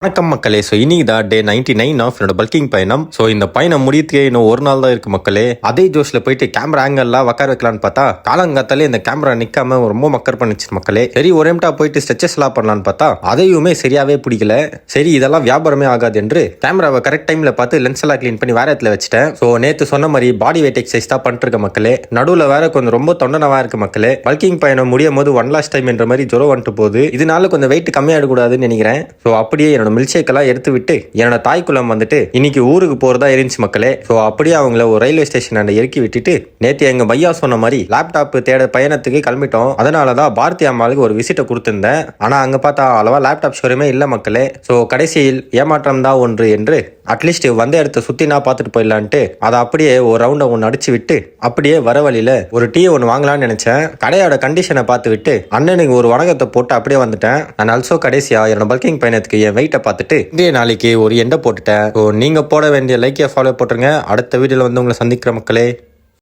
வணக்கம் மக்களே. ஸோ இன்னைக்கு தான் டே 99 ஆஃப் என்னோட பல்கிங் பயணம். ஸோ இந்த பயணம் முடியத்துக்கே இன்னும் ஒரு நாள் தான் இருக்கு மக்களே. அதே ஜோஷ்ல போயிட்டு கேமரா ஆங்கிள்லாம் உட்கார வைக்கலான்னு பார்த்தா காலங்காத்தாலே இந்த கேமரா நிக்காம ரொம்ப மக்கர் பண்ணிச்சு மக்களே. சரி ஒரே மிட்டா போயிட்டு ஸ்ட்ரெச்சஸ் எல்லாம் பண்ணலான்னு பார்த்தா அதையுமே சரியாவே பிடிக்கல. சரி இதெல்லாம் வியாபாரமே ஆகாது என்று கேமராவை கரெக்ட் டைம்ல பார்த்து லென்ஸ் எல்லாம் கிளீன் பண்ணி வேற இடத்துல வச்சுட்டேன். ஸோ நேற்று சொன்ன மாதிரி பாடி வெயிட் எக்ஸசைஸ் தான் பண்ணிட்டு இருக்க மக்களே. நடுவில் வேற கொஞ்சம் ரொம்ப தொண்டனவா இருக்கு மக்களே. பல்கிங் பயணம் முடியும் போது ஒன் லாஸ்ட் டைம் என்ற மாதிரி ஜுரம் வந்துட்டு போகுது. இதனால கொஞ்சம் வெயிட் கம்மியாடக்கூடாதுன்னு நினைக்கிறேன். ஸோ அப்படியே என்னோட மில்க் எல்லாம் எடுத்து விட்டு என்னோட தாய்க்குளம் வந்துட்டு இன்னைக்கு ஊருக்கு போறதா இருந்துச்சு மக்களே. சோ அப்படியே அவங்கள ஒரு ரயில்வே ஸ்டேஷன் இறக்கி விட்டுட்டு நேற்று எங்க பையா சொன்ன மாதிரி லேப்டாப் தேட பயணத்துக்கு கிளம்பிட்டோம். அதனாலதான் பாரதி அம்மாளுக்கு ஒரு விசிட்டை கொடுத்திருந்தேன். ஆனா அங்க பார்த்தா அளவா லேப்டாப் ஷோரூமே இல்ல மக்களே. சோ கடைசியில் ஏமாற்றம் தான் ஒன்று என்று அட்லீஸ்ட் வந்த இடத்த சுத்தி நான் பார்த்துட்டு போயிடலான்ட்டு அதை அப்படியே ஒரு ரவுண்டை ஒன்று அடிச்சு விட்டு அப்படியே வர வழியில ஒரு டீ ஒன்று வாங்கலாம்னு நினைச்சேன். கடையோட கண்டிஷனை பார்த்து விட்டு அண்ணனுக்கு ஒரு வணக்கத்தை போட்டு அப்படியே வந்துட்டேன். நான் ஆல்சோ கடைசியா என்னோட பல்கிங் பயணத்துக்கு என் வெயிட்டை பார்த்துட்டு இன்றைய நாளைக்கு ஒரு எண்டை போட்டுட்டேன். நீங்க போட வேண்டிய லைக்கை ஃபாலோ போட்டுருங்க. அடுத்த வீடியோல வந்து உங்களை சந்திக்கிற மக்களே.